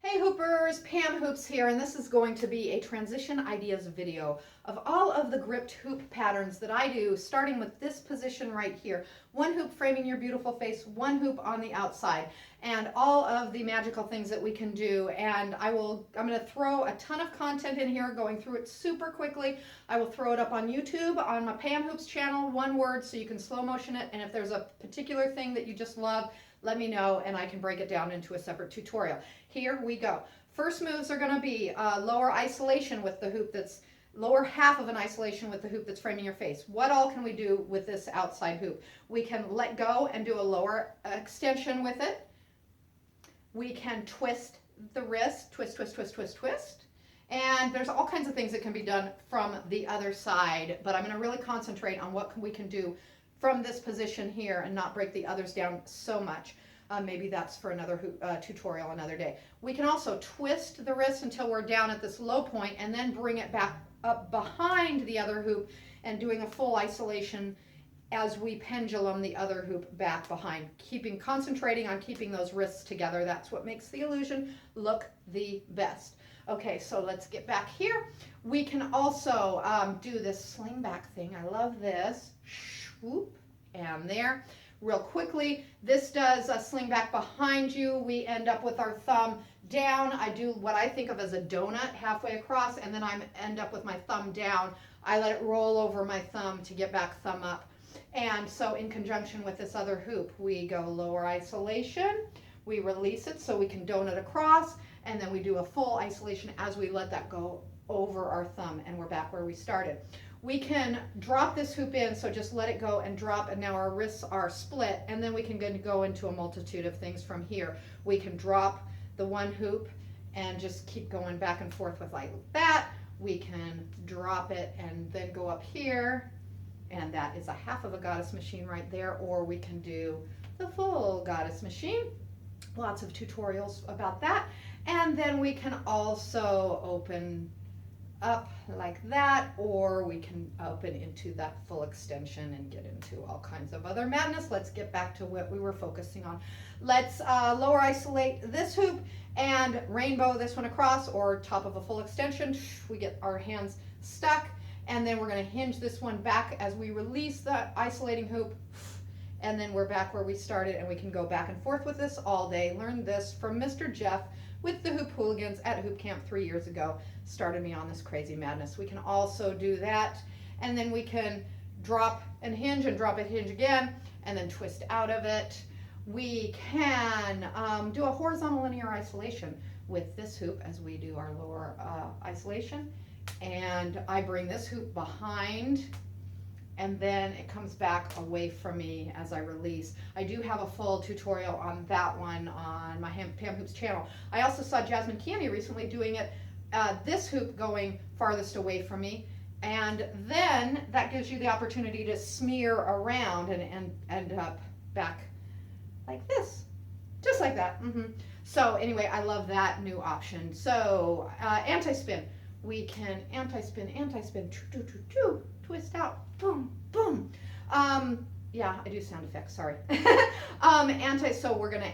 Hey Hoopers, Pam Hoops here, and this is going to be a transition ideas video of all of the gripped hoop patterns that I do, starting with this position right here. One hoop framing your beautiful face, one hoop on the outside, and all of the magical things that we can do. And I'm going to throw a ton of content in here, going through it super quickly. I will throw it up on YouTube, on my Pam Hoops channel, one word, so you can slow motion it. And if there's a particular thing that you just love, let me know and I can break it down into a separate tutorial. Here we go. First moves are going to be lower isolation with the hoop that's lower half of an isolation with the hoop that's framing your face. What all can we do with this outside hoop? We can let go and do a lower extension with it. We can twist the wrist, twist, twist, twist, twist, twist. And there's all kinds of things that can be done from the other side, but I'm going to really concentrate on what we can do from this position here and not break the others down so much. Maybe that's for another tutorial another day. We can also twist the wrist until we're down at this low point and then bring it back up behind the other hoop and doing a full isolation as we pendulum the other hoop back behind, concentrating on keeping those wrists together. That's what makes the illusion look the best. Okay, so let's get back here. We can also do this sling back thing. I love this. Whoop, and there. Real quickly, this does a sling back behind you. We end up with our thumb down. I do what I think of as a donut halfway across, and then I end up with my thumb down. I let it roll over my thumb to get back thumb up. And so in conjunction with this other hoop, we go lower isolation, we release it so we can donut across, and then we do a full isolation as we let that go over our thumb, and we're back where we started. We can drop this hoop in, so just let it go and drop, and now our wrists are split, and then we can go into a multitude of things from here. We can drop the one hoop and just keep going back and forth with like that. We can drop it and then go up here, and that is a half of a goddess machine right there, or we can do the full goddess machine. Lots of tutorials about that. And then we can also open up like that, or we can open into that full extension and get into all kinds of other madness. Let's get back to what we were focusing on. Let's lower isolate this hoop and rainbow this one across, or top of a full extension. We get our hands stuck, and then we're going to hinge this one back as we release the isolating hoop, and then we're back where we started, and we can go back and forth with this all day. Learn this from Mr. Jeff with the Hoop Hooligans at Hoop Camp 3 years ago. Started me on this crazy madness. We can also do that, and then we can drop and drop and hinge again, and then twist out of it. We can do a horizontal linear isolation with this hoop as we do our lower isolation, and I bring this hoop behind, and then it comes back away from me as I release. I do have a full tutorial on that one on my Pam Hoops channel. I also saw Jasmine Kienne recently doing it, this hoop going farthest away from me, and then that gives you the opportunity to smear around and end up back like this, just like that. So anyway, I love that new option. So anti-spin. We can anti-spin, twist out, boom, boom. Yeah, I do sound effects, sorry. So we're gonna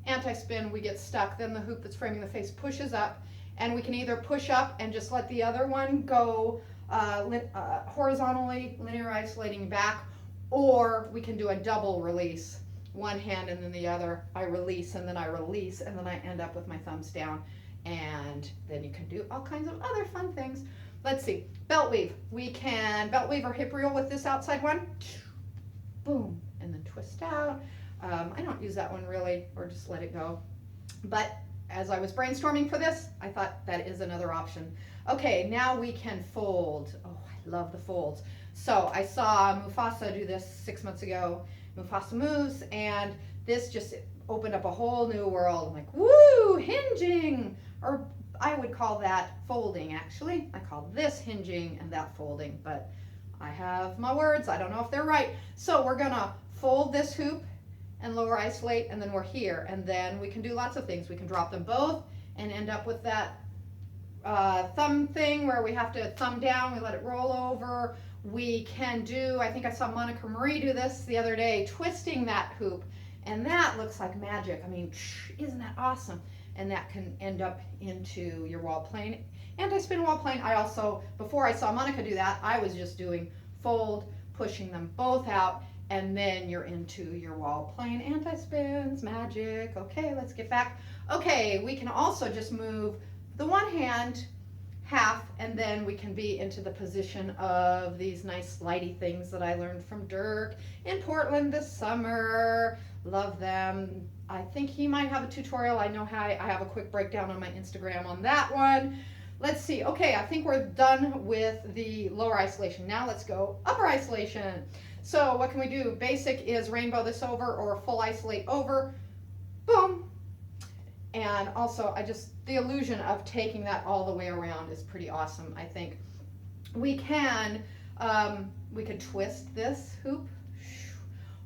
anti-spin, we get stuck, then the hoop that's framing the face pushes up, and we can either push up and just let the other one go horizontally, linear isolating back, or we can do a double release. One hand and then the other, I release, and then I release, and then I end up with my thumbs down. And then you can do all kinds of other fun things. Let's see, belt weave. We can belt weave or hip reel with this outside one. Boom, and then twist out. I don't use that one really, or just let it go. But as I was brainstorming for this, I thought that is another option. Okay, now we can fold. Oh, I love the folds. So I saw Mufasa do this 6 months ago. Mufasa moves, and this just opened up a whole new world. I'm like, woo, hinging, or I would call that folding actually. I call this hinging and that folding, but I have my words. I don't know if they're right. So we're gonna fold this hoop and lower isolate, and then we're here, and then we can do lots of things. We can drop them both and end up with that thumb thing where we have to thumb down, we let it roll over. We can do, I think I saw Monica Marie do this the other day, twisting that hoop, and that looks like magic. I mean, isn't that awesome? and that can end up into your wall plane. Anti-spin wall plane, I also, before I saw Monica do that, I was just doing fold, pushing them both out, and then you're into your wall plane anti-spins, magic. Okay, let's get back. Okay, we can also just move the one hand half, and then we can be into the position of these nice slidey things that I learned from Derk in Portland this summer. Love them. I think he might have a tutorial. I know how I have a quick breakdown on my Instagram on that one. Let's see. Okay, I think we're done with the lower isolation. Now let's go upper isolation. So what can we do? Basic is rainbow this over or full isolate over. Boom. And also, the illusion of taking that all the way around is pretty awesome, I think. We could twist this hoop,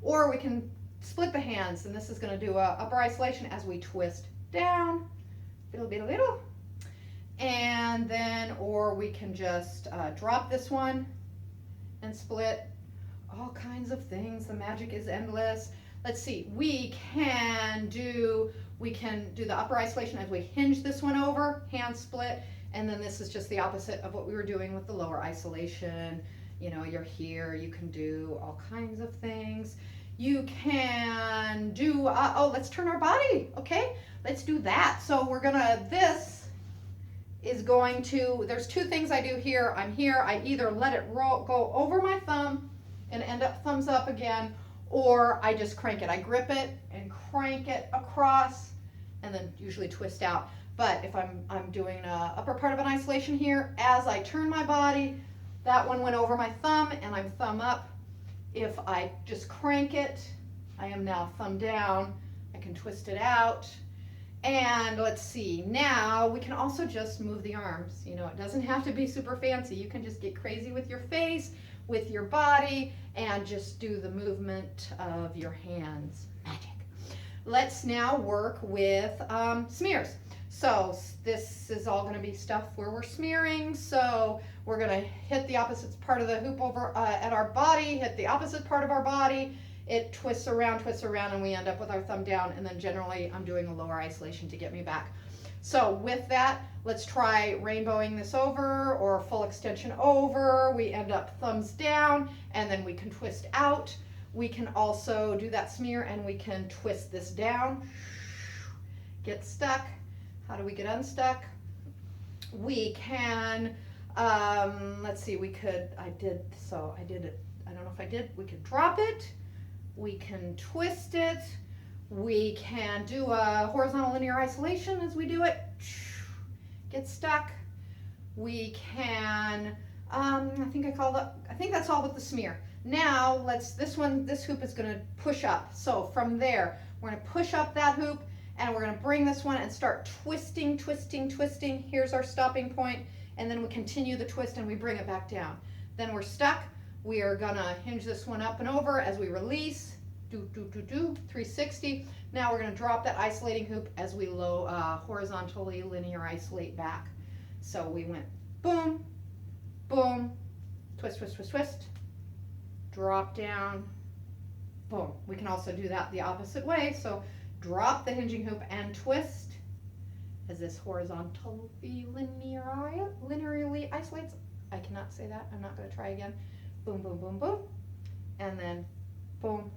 or we can split the hands, and this is going to do a upper isolation as we twist down, little, and then, or we can just drop this one and split. All kinds of things. The magic is endless. Let's see. We can do the upper isolation as we hinge this one over, hand split, and then this is just the opposite of what we were doing with the lower isolation. You know, you're here, you can do all kinds of things. You can do, let's turn our body, okay? Let's do that. So we're gonna, there's two things I do here. I'm here, I either let it go over my thumb and end up thumbs up again, or I just crank it. I grip it and crank it across and then usually twist out. But if I'm doing an upper part of an isolation here, as I turn my body, that one went over my thumb and I'm thumb up. If I just crank it, I am now thumb down. I can twist it out. And let's see, now we can also just move the arms. You know, it doesn't have to be super fancy. You can just get crazy with your face, with your body, and just do the movement of your hands. Magic. Let's now work with smears. So this is all going to be stuff where we're smearing. So we're going to hit the opposite part of the hoop over at our body, hit the opposite part of our body. It twists around, and we end up with our thumb down, and then generally I'm doing a lower isolation to get me back. So with that, let's try rainbowing this over or full extension over. We end up thumbs down, and then we can twist out. We can also do that smear, and we can twist this down, get stuck. How do we get unstuck? We can, let's see, we could, I did it, I don't know if I did, we could drop it, we can twist it, we can do a horizontal linear isolation as we do it, get stuck. We can, I think that's all with the smear. Now this hoop is gonna push up. So from there, we're gonna push up that hoop, and we're gonna bring this one and start twisting. Here's our stopping point, and then we continue the twist and we bring it back down. Then we're stuck. We are gonna hinge this one up and over as we release, 360. Now we're gonna drop that isolating hoop as we horizontally linear isolate back. So we went boom, boom, twist, drop down, boom. We can also do that the opposite way. So drop the hinging hoop and twist as this horizontally linearly isolates. I cannot say that. I'm not going to try again. Boom, boom, boom, boom. And then boom,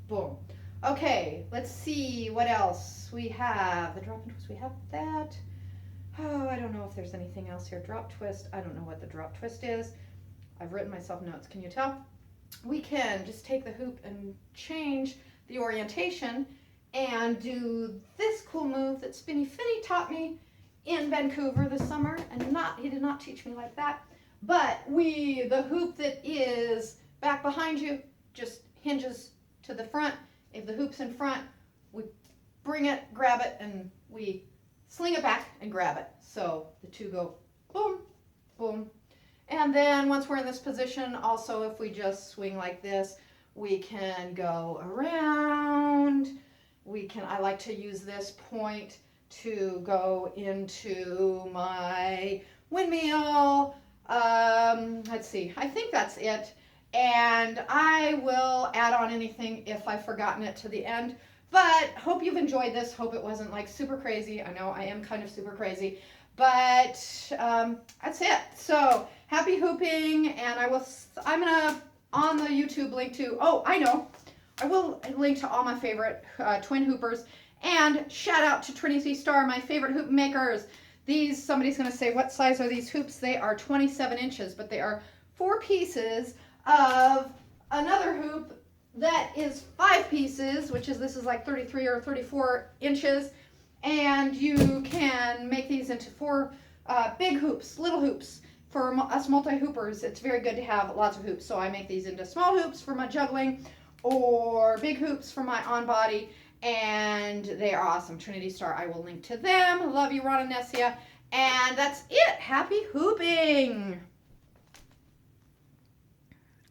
boom. Okay, let's see what else we have. The drop and twist, we have that. Oh, I don't know if there's anything else here. Drop twist. I don't know what the drop twist is. I've written myself notes. Can you tell? We can just take the hoop and change the orientation and do this cool move that Finny taught me in Vancouver this summer, and he did not teach me like that, but the hoop that is back behind you just hinges to the front. If the hoop's in front, we bring it, grab it, and we sling it back and grab it. So the two go boom, boom. And then once we're in this position, also if we just swing like this, we can go around. I like to use this point to go into my windmill. Let's see, I think that's it. And I will add on anything if I've forgotten it to the end. But hope you've enjoyed this. Hope it wasn't like super crazy. I know I am kind of super crazy, but that's it. So happy hooping, and I'm gonna on the YouTube link to. Oh, I know. I will link to all my favorite twin hoopers, and shout out to Trinity Star, my favorite hoop makers. These, somebody's going to say, what size are these hoops? They are 27 inches, but they are 4 pieces of another hoop that is 5 pieces, which is, this is like 33 or 34 inches, and you can make these into 4 big hoops, little hoops. For us multi-hoopers, it's very good to have lots of hoops, so I make these into small hoops for my juggling, or big hoops for my on-body, and they are awesome. Trinity Star, I will link to them. Love you, Ron and Nessia. And that's it. Happy hooping!